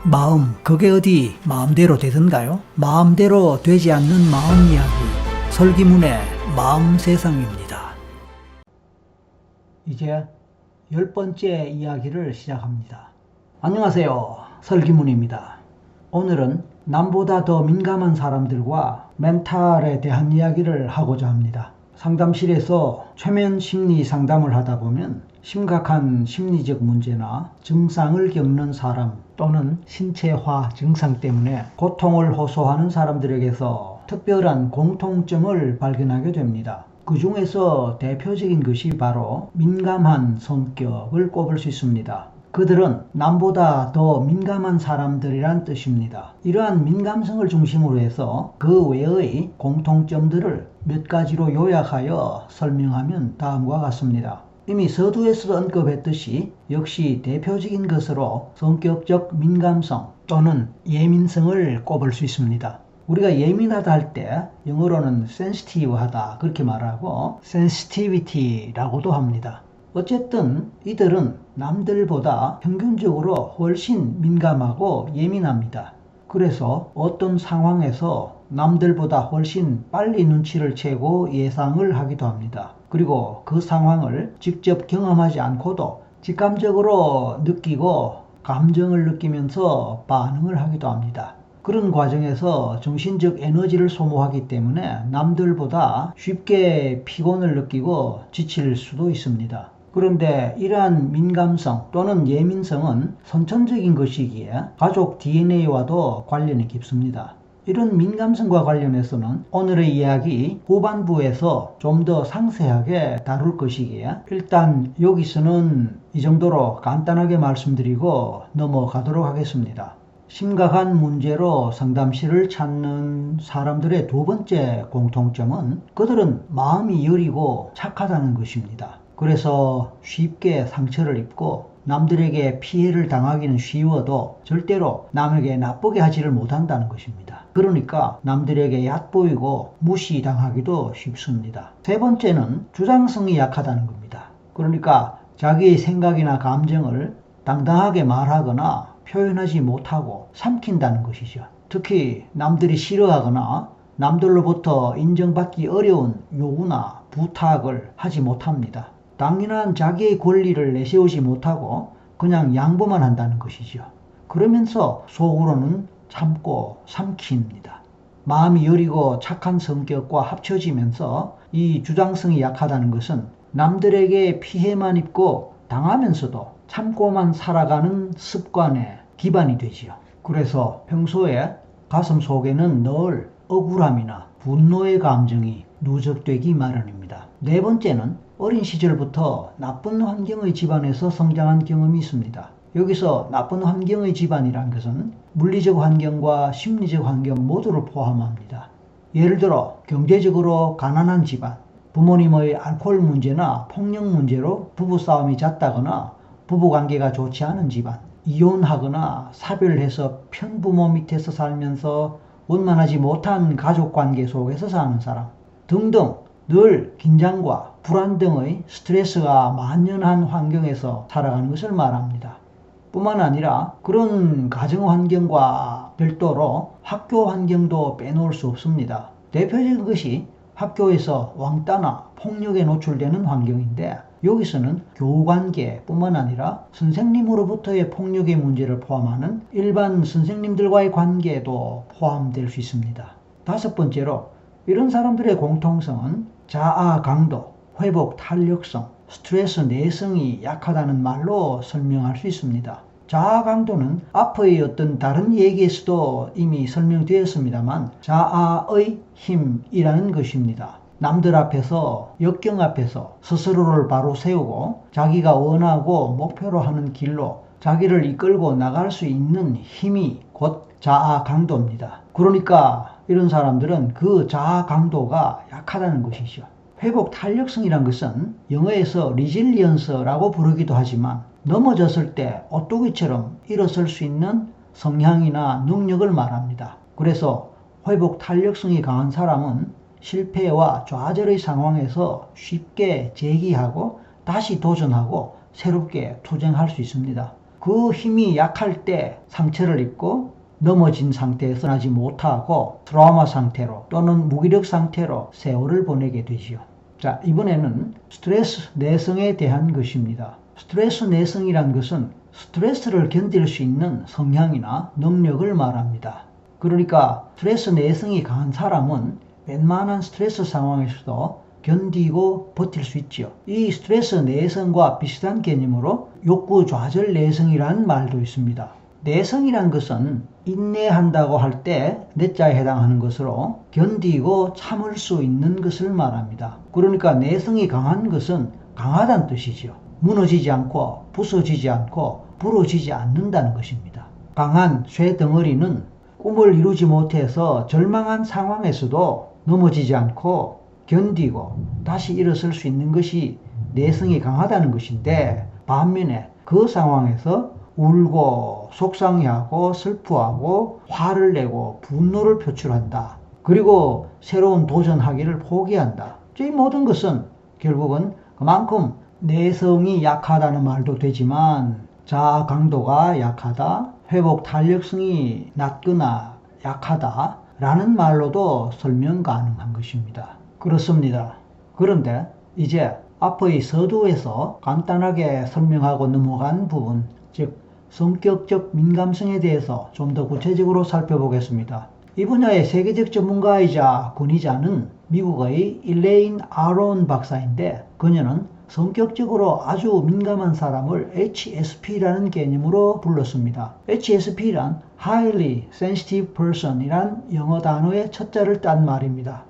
마음, 그게 어디 마음대로 되던가요? 마음대로 되지 않는 마음 이야기, 설기문의 마음 세상입니다. 이제 10번째 이야기를 시작합니다. 안녕하세요, 설기문입니다. 오늘은 남보다 더 민감한 사람들과 멘탈에 대한 이야기를 하고자 합니다. 상담실에서 최면 심리 상담을 하다 보면 심각한 심리적 문제나 증상을 겪는 사람 또는 신체화 증상 때문에 고통을 호소하는 사람들에게서 특별한 공통점을 발견하게 됩니다. 그 중에서 대표적인 것이 바로 민감한 성격을 꼽을 수 있습니다. 그들은 남보다 더 민감한 사람들이란 뜻입니다. 이러한 민감성을 중심으로 해서 그 외의 공통점들을 몇 가지로 요약하여 설명하면 다음과 같습니다. 이미 서두에서도 언급했듯이 역시 대표적인 것으로 성격적 민감성 또는 예민성을 꼽을 수 있습니다. 우리가 예민하다 할 때 영어로는 sensitive하다 그렇게 말하고 sensitivity라고도 합니다. 어쨌든 이들은 남들보다 평균적으로 훨씬 민감하고 예민합니다. 그래서 어떤 상황에서 남들보다 훨씬 빨리 눈치를 채고 예상을 하기도 합니다. 그리고 그 상황을 직접 경험하지 않고도 직감적으로 느끼고 감정을 느끼면서 반응을 하기도 합니다. 그런 과정에서 정신적 에너지를 소모하기 때문에 남들보다 쉽게 피곤을 느끼고 지칠 수도 있습니다. 그런데 이러한 민감성 또는 예민성은 선천적인 것이기에 가족 DNA와도 관련이 깊습니다. 이런 민감성과 관련해서는 오늘의 이야기 후반부에서 좀 더 상세하게 다룰 것이기에 일단 여기서는 이 정도로 간단하게 말씀드리고 넘어가도록 하겠습니다. 심각한 문제로 상담실을 찾는 사람들의 두 번째 공통점은 그들은 마음이 여리고 착하다는 것입니다. 그래서 쉽게 상처를 입고 남들에게 피해를 당하기는 쉬워도 절대로 남에게 나쁘게 하지를 못한다는 것입니다. 그러니까 남들에게 얕보이고 무시당하기도 쉽습니다. 세 번째는 주장성이 약하다는 겁니다. 그러니까 자기의 생각이나 감정을 당당하게 말하거나 표현하지 못하고 삼킨다는 것이죠. 특히 남들이 싫어하거나 남들로부터 인정받기 어려운 요구나 부탁을 하지 못합니다. 당연한 자기의 권리를 내세우지 못하고 그냥 양보만 한다는 것이죠. 그러면서 속으로는 참고 삼킵니다. 마음이 여리고 착한 성격과 합쳐지면서 이 주장성이 약하다는 것은 남들에게 피해만 입고 당하면서도 참고만 살아가는 습관의 기반이 되지요. 그래서 평소에 가슴 속에는 늘 억울함이나 분노의 감정이 누적되기 마련입니다. 네 번째는 어린 시절부터 나쁜 환경의 집안에서 성장한 경험이 있습니다. 여기서 나쁜 환경의 집안이란 것은 물리적 환경과 심리적 환경 모두를 포함합니다. 예를 들어 경제적으로 가난한 집안, 부모님의 알코올 문제나 폭력 문제로 부부싸움이 잦다거나 부부관계가 좋지 않은 집안, 이혼하거나 사별해서 편부모 밑에서 살면서 원만하지 못한 가족관계 속에서 사는 사람 등등 늘 긴장과 불안 등의 스트레스가 만연한 환경에서 살아가는 것을 말합니다. 뿐만 아니라 그런 가정 환경과 별도로 학교 환경도 빼놓을 수 없습니다. 대표적인 것이 학교에서 왕따나 폭력에 노출되는 환경인데 여기서는 교우관계 뿐만 아니라 선생님으로부터의 폭력의 문제를 포함하는 일반 선생님들과의 관계도 포함될 수 있습니다. 다섯 번째로 이런 사람들의 공통성은 자아 강도, 회복 탄력성, 스트레스 내성이 약하다는 말로 설명할 수 있습니다. 자아 강도는 앞의 어떤 다른 얘기에서도 이미 설명되었습니다만 자아의 힘이라는 것입니다. 남들 앞에서, 역경 앞에서 스스로를 바로 세우고 자기가 원하고 목표로 하는 길로 자기를 이끌고 나갈 수 있는 힘이 곧 자아 강도입니다. 그러니까 이런 사람들은 그 자아 강도가 약하다는 것이죠. 회복 탄력성이란 것은 영어에서 resilience라고 부르기도 하지만 넘어졌을 때 오뚜기처럼 일어설 수 있는 성향이나 능력을 말합니다. 그래서 회복 탄력성이 강한 사람은 실패와 좌절의 상황에서 쉽게 재기하고 다시 도전하고 새롭게 투쟁할 수 있습니다. 그 힘이 약할 때 상처를 입고 넘어진 상태에서 나지 못하고 트라우마 상태로 또는 무기력 상태로 세월을 보내게 되지요. 자, 이번에는 스트레스 내성에 대한 것입니다. 스트레스 내성이란 것은 스트레스를 견딜 수 있는 성향이나 능력을 말합니다. 그러니까 스트레스 내성이 강한 사람은 웬만한 스트레스 상황에서도 견디고 버틸 수 있지요. 이 스트레스 내성과 비슷한 개념으로 욕구 좌절 내성이라는 말도 있습니다. 내성이란 것은 인내한다고 할 때 내자에 해당하는 것으로 견디고 참을 수 있는 것을 말합니다. 그러니까 내성이 강한 것은 강하다는 뜻이죠. 무너지지 않고 부서지지 않고 부러지지 않는다는 것입니다. 강한 쇠덩어리는 꿈을 이루지 못해서 절망한 상황에서도 넘어지지 않고 견디고 다시 일어설 수 있는 것이 내성이 강하다는 것인데, 반면에 그 상황에서 울고 속상해하고 슬퍼하고 화를 내고 분노를 표출한다. 그리고 새로운 도전하기를 포기한다. 이 모든 것은 결국은 그만큼 내성이 약하다는 말도 되지만 자아 강도가 약하다, 회복 탄력성이 낮거나 약하다 라는 말로도 설명 가능한 것입니다. 그렇습니다. 그런데 이제 앞의 서두에서 간단하게 설명하고 넘어간 부분, 즉 성격적 민감성에 대해서 좀 더 구체적으로 살펴보겠습니다. 이 분야의 세계적 전문가이자 권위자는 미국의 일레인 아론 박사인데, 그녀는 성격적으로 아주 민감한 사람을 HSP라는 개념으로 불렀습니다. HSP란 Highly Sensitive Person 이란 영어 단어의 첫 자를 딴 말입니다.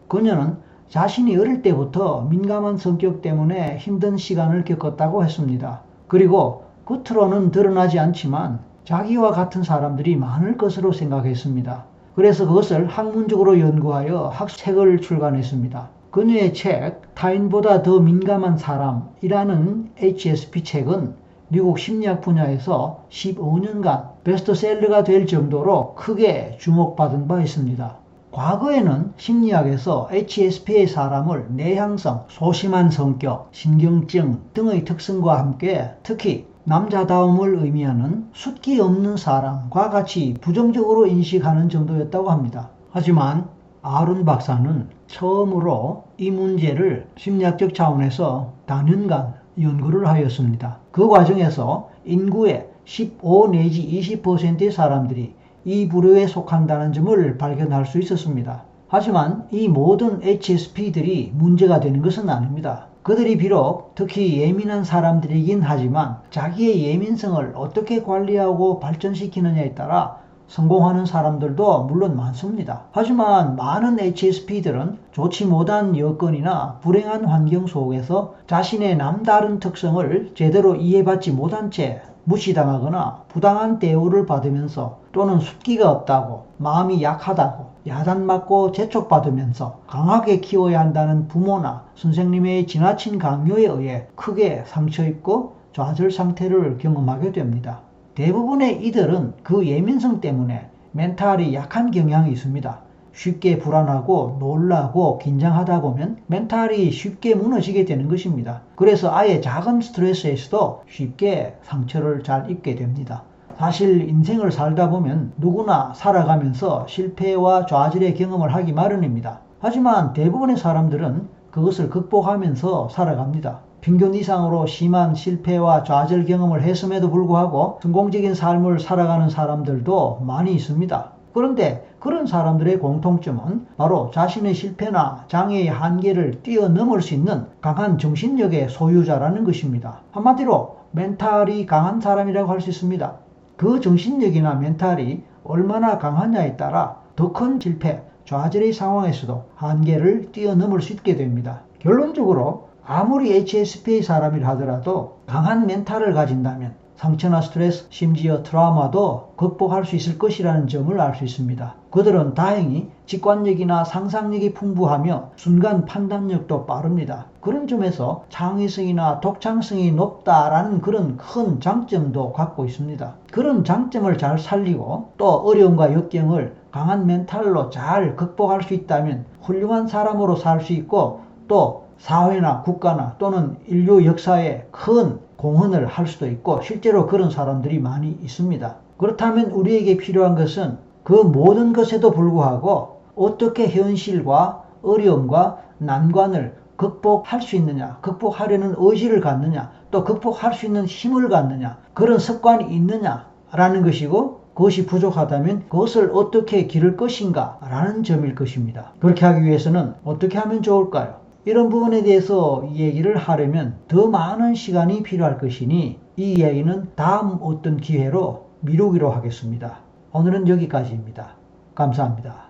그녀는 자신이 어릴 때부터 민감한 성격 때문에 힘든 시간을 겪었다고 했습니다. 그리고 겉으로는 드러나지 않지만 자기와 같은 사람들이 많을 것으로 생각했습니다. 그래서 그것을 학문적으로 연구하여 학책을 출간했습니다. 그녀의 책 타인보다 더 민감한 사람이라는 HSP 책은 미국 심리학 분야에서 15년간 베스트셀러가 될 정도로 크게 주목받은 바 있습니다. 과거에는 심리학에서 HSP의 사람을 내향성, 소심한 성격, 신경증 등의 특성과 함께 특히 남자다움을 의미하는 숫기 없는 사람과 같이 부정적으로 인식하는 정도였다고 합니다. 하지만 아론 박사는 처음으로 이 문제를 심리학적 차원에서 단연간 연구를 하였습니다. 그 과정에서 인구의 15 내지 20%의 사람들이 이 부류에 속한다는 점을 발견할 수 있었습니다. 하지만 이 모든 HSP들이 문제가 되는 것은 아닙니다. 그들이 비록 특히 예민한 사람들이긴 하지만 자기의 예민성을 어떻게 관리하고 발전시키느냐에 따라 성공하는 사람들도 물론 많습니다. 하지만 많은 HSP들은 좋지 못한 여건이나 불행한 환경 속에서 자신의 남다른 특성을 제대로 이해받지 못한 채 무시당하거나 부당한 대우를 받으면서 또는 숫기가 없다고, 마음이 약하다고 야단맞고 재촉받으면서 강하게 키워야 한다는 부모나 선생님의 지나친 강요에 의해 크게 상처입고 좌절 상태를 경험하게 됩니다. 대부분의 이들은 그 예민성 때문에 멘탈이 약한 경향이 있습니다. 쉽게 불안하고 놀라고 긴장하다 보면 멘탈이 쉽게 무너지게 되는 것입니다. 그래서 아예 작은 스트레스에서도 쉽게 상처를 잘 입게 됩니다. 사실 인생을 살다 보면 누구나 살아가면서 실패와 좌절의 경험을 하기 마련입니다. 하지만 대부분의 사람들은 그것을 극복하면서 살아갑니다. 평균 이상으로 심한 실패와 좌절 경험을 했음에도 불구하고 성공적인 삶을 살아가는 사람들도 많이 있습니다. 그런데 그런 사람들의 공통점은 바로 자신의 실패나 장애의 한계를 뛰어넘을 수 있는 강한 정신력의 소유자라는 것입니다. 한마디로 멘탈이 강한 사람이라고 할 수 있습니다. 그 정신력이나 멘탈이 얼마나 강하냐에 따라 더 큰 실패, 좌절의 상황에서도 한계를 뛰어넘을 수 있게 됩니다. 결론적으로 아무리 HSP의 사람이라 하더라도 강한 멘탈을 가진다면 상처나 스트레스, 심지어 트라우마도 극복할 수 있을 것이라는 점을 알 수 있습니다. 그들은 다행히 직관력이나 상상력이 풍부하며 순간 판단력도 빠릅니다. 그런 점에서 창의성이나 독창성이 높다라는 그런 큰 장점도 갖고 있습니다. 그런 장점을 잘 살리고 또 어려움과 역경을 강한 멘탈로 잘 극복할 수 있다면 훌륭한 사람으로 살 수 있고 또 사회나 국가나 또는 인류 역사에 큰 공헌을 할 수도 있고 실제로 그런 사람들이 많이 있습니다. 그렇다면 우리에게 필요한 것은 그 모든 것에도 불구하고 어떻게 현실과 어려움과 난관을 극복할 수 있느냐, 극복하려는 의지를 갖느냐, 또 극복할 수 있는 힘을 갖느냐, 그런 습관이 있느냐라는 것이고 그것이 부족하다면 그것을 어떻게 기를 것인가 라는 점일 것입니다. 그렇게 하기 위해서는 어떻게 하면 좋을까요? 이런 부분에 대해서 얘기를 하려면 더 많은 시간이 필요할 것이니 이 이야기는 다음 어떤 기회로 미루기로 하겠습니다. 오늘은 여기까지입니다. 감사합니다.